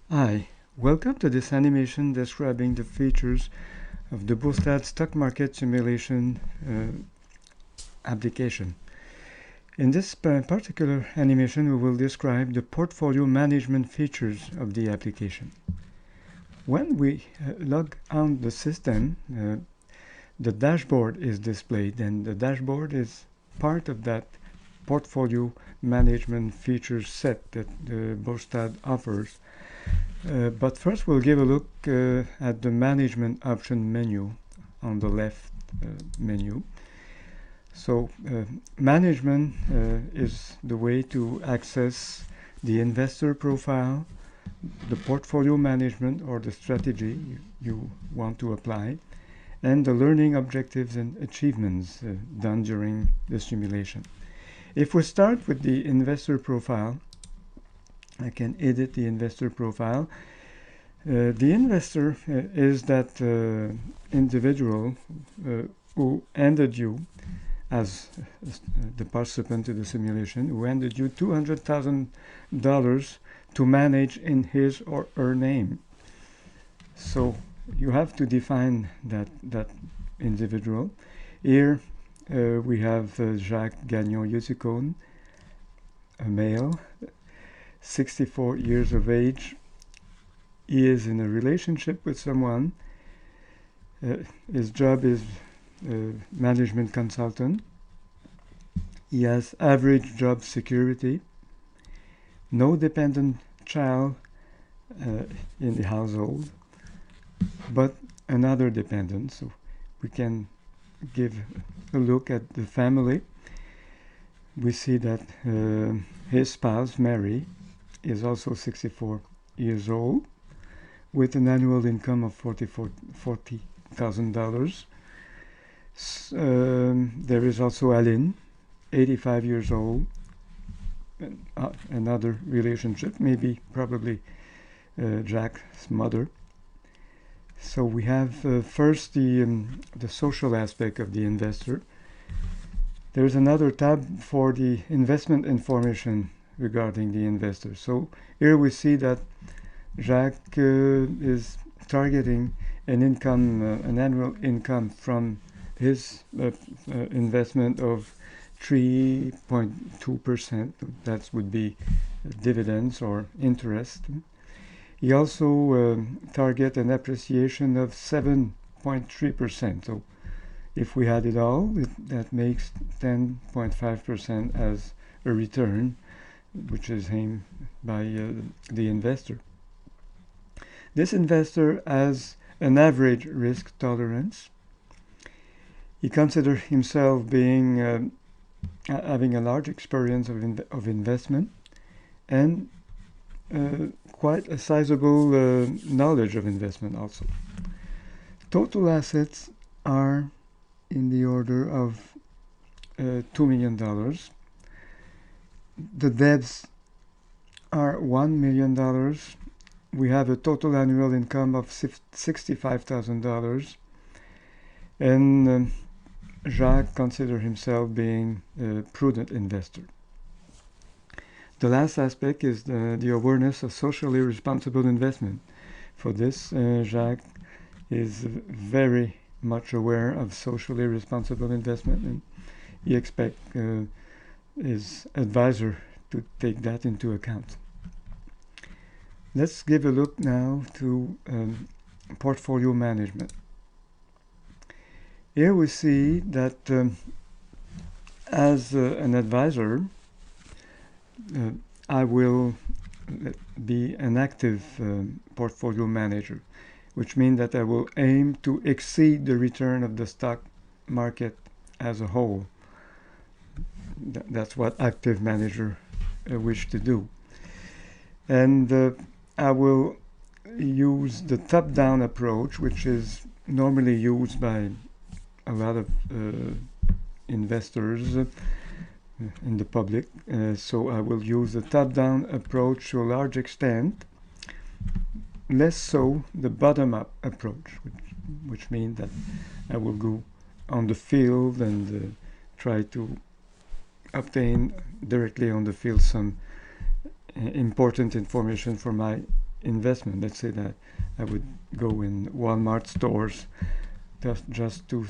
Hi, welcome to this animation describing the features of the Bourstad stock market simulation application. In this particular animation, we will describe the portfolio management features of the application. When we log on the system, the dashboard is displayed, and the dashboard is part of that portfolio management feature set that the Bourstad offers. But first we'll give a look at the management option menu on the left menu. So management is the way to access the investor profile, the portfolio management or the strategy you want to apply, and the learning objectives and achievements done during the simulation. If we start with the investor profile, I can edit the investor profile. The investor is that individual who handed you, as the participant to the simulation, who handed you $200,000 to manage in his or her name. So you have to define that individual. Here we have Jacques Gagnon-Yusikon, a male, 64 years of age. He is in a relationship with someone. His job is management consultant. He has average job security, no dependent child in the household, but another dependent. So we can give a look at the family. We see that his spouse, Mary, is also 64 years old with an annual income of $40,000. There is also Aline, 85 years old, another relationship, probably Jack's mother. So we have first the social aspect of the investor. There's another tab for the investment information regarding the investor. So here we see that Jacques is targeting an income, an annual income from his investment of 3.2%. That would be dividends or interest. He also target an appreciation of 7.3%. So if we add it all, that makes 10.5% as a return, which is aimed by the investor. This investor has an average risk tolerance. He considers himself being having a large experience of investment and quite a sizable knowledge of investment also. Total assets are in the order of $2 million. The debts are $1 million. We have a total annual income of $65,000. And Jacques considers himself being a prudent investor. The last aspect is the awareness of socially responsible investment. For this, Jacques is very much aware of socially responsible investment, and he expects his advisor to take that into account. Let's give a look now to portfolio management. Here we see that as an advisor, I will be an active portfolio manager, which means that I will aim to exceed the return of the stock market as a whole. That's what active manager wish to do. And I will use the top-down approach, which is normally used by a lot of investors in the public. So I will use the top-down approach to a large extent, less so the bottom-up approach, which means that I will go on the field and try to obtain directly on the field some important information for my investment. Let's say that I would go in Walmart stores just to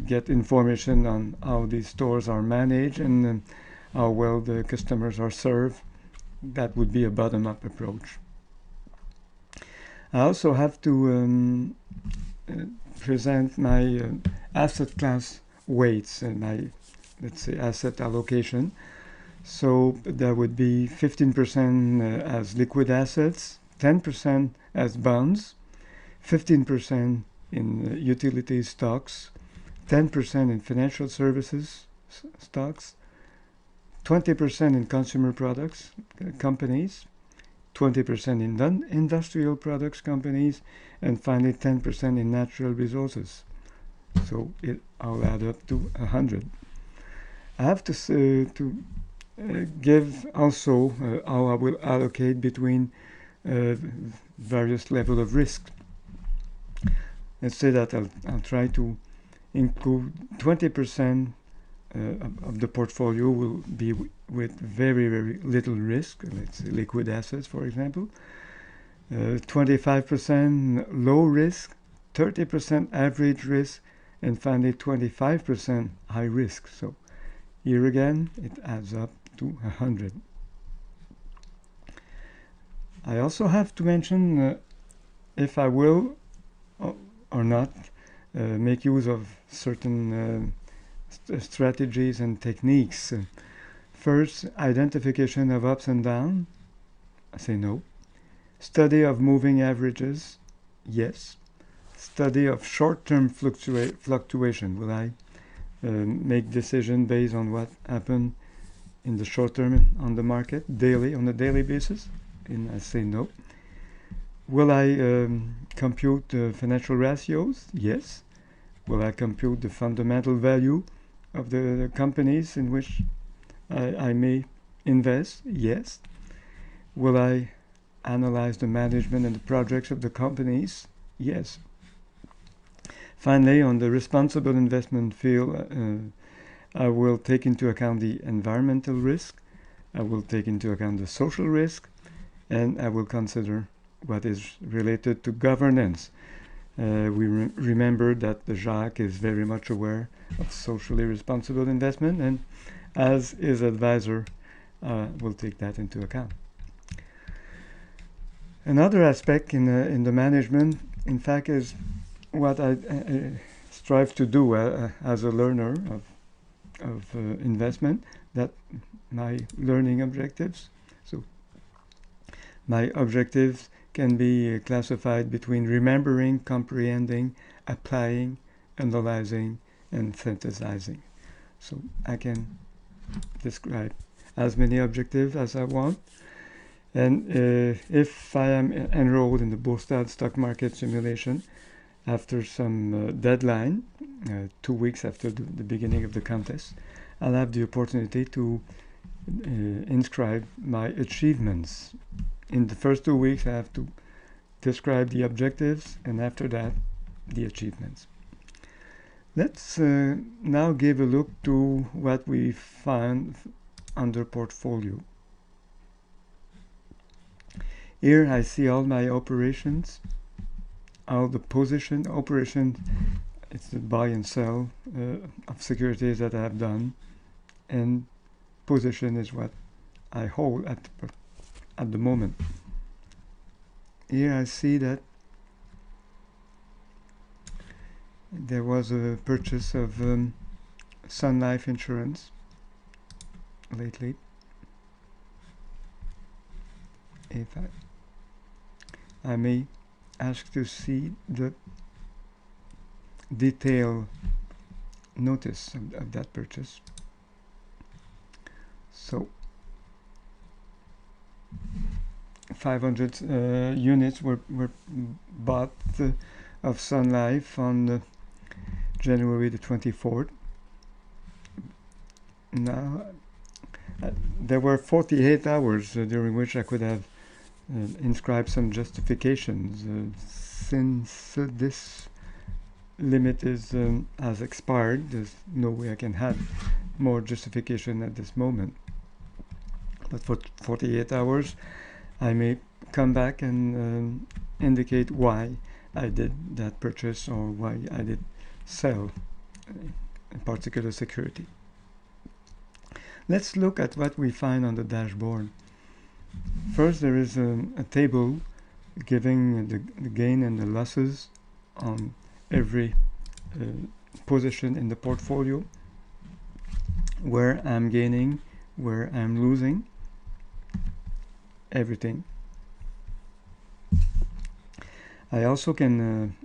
get information on how these stores are managed and how well the customers are served. That would be a bottom-up approach. I also have to present my asset class weights and my, let's say, asset allocation. So there would be 15% as liquid assets, 10% as bonds, 15% in utility stocks, 10% in financial services stocks, 20% in consumer products companies, 20% in non-industrial products companies, and finally 10% in natural resources. So I'll add up to 100. I have to give also how I will allocate between various level of risk. Let's say that I'll try to include 20% of the portfolio will be with very, very little risk. Let's say liquid assets, for example. 25% low risk, 30% average risk, and finally 25% high risk. So here again, it adds up to 100. I also have to mention if I will or not make use of certain strategies and techniques. First, identification of ups and downs. I say no. Study of moving averages. Yes. Study of short-term fluctuation. Will I make decision based on what happened in the short term on the market on a daily basis? And I say no. Will I compute financial ratios? Yes. Will I compute the fundamental value of the companies in which I may invest? Yes. Will I analyze the management and the projects of the companies? Yes. Finally, on the responsible investment field, I will take into account the environmental risk, I will take into account the social risk, and I will consider what is related to governance. We remember that Jacques is very much aware of socially responsible investment, and as his advisor, will take that into account. Another aspect in the management, in fact, is what I strive to do as a learner of investment, that my learning objectives. So my objectives can be classified between remembering, comprehending, applying, analyzing, and synthesizing. So I can describe as many objectives as I want. And if I am enrolled in the Bourstad stock market simulation, after some deadline, 2 weeks after the beginning of the contest, I'll have the opportunity to inscribe my achievements. In the first 2 weeks, I have to describe the objectives, and after that, the achievements. Let's now give a look to what we found under portfolio. Here I see all my operations, all the operation, it's the buy and sell of securities that I have done, and position is what I hold at the moment. Here I see that there was a purchase of Sun Life insurance lately. If I may ask to see the detailed notice of that purchase. So 500 units were bought of Sun Life on January the 24th. Now there were 48 hours during which I could have inscribed some justifications. Since this limit has expired, there's no way I can have more justification at this moment. But for 48 hours, I may come back and indicate why I did that purchase or why I did sell a particular security. Let's look at what we find on the dashboard. First, there is a table giving the gain and the losses on every position in the portfolio, where I'm gaining, where I'm losing, everything. I also can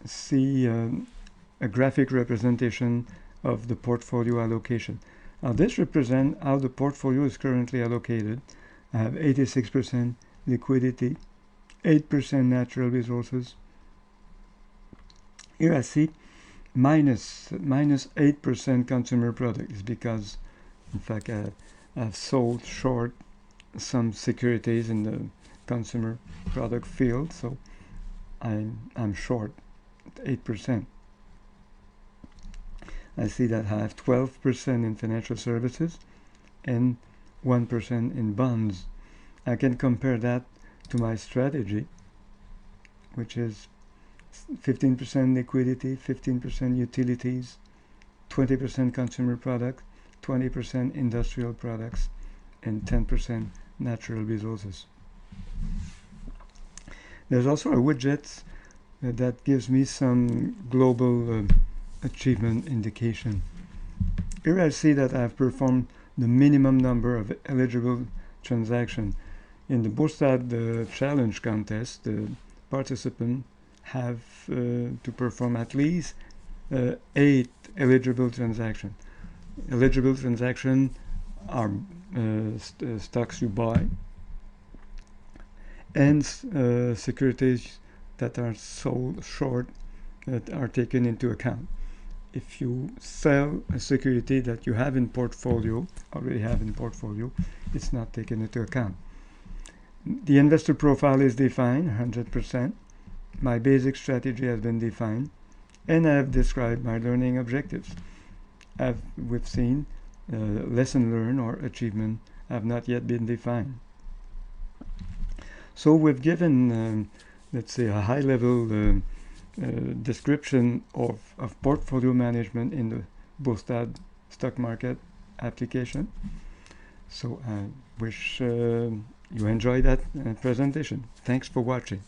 see a graphic representation of the portfolio allocation. Now this represents how the portfolio is currently allocated. I have 86% liquidity, 8% natural resources. Here I see minus 8% consumer products, because in fact I've sold short some securities in the consumer product field, so I'm short 8%. I see that I have 12% in financial services and 1% in bonds. I can compare that to my strategy, which is 15% liquidity, 15% utilities, 20% consumer products, 20% industrial products, and 10% natural resources. There's also a widget that gives me some global achievement indication. Here I see that I've performed the minimum number of eligible transactions. In the Bourstad challenge contest, the participants have to perform at least 8 eligible transactions. Eligible transactions are stocks you buy and securities that are sold short that are taken into account. If you sell a security that you have in portfolio, already have in portfolio, it's not taken into account. The investor profile is defined 100%. My basic strategy has been defined, and I have described my learning objectives. We've seen lesson learned or achievement have not yet been defined. So we've given, let's say, a high-level description of portfolio management in the Bourstad stock market application. So I wish you enjoy that presentation. Thanks for watching.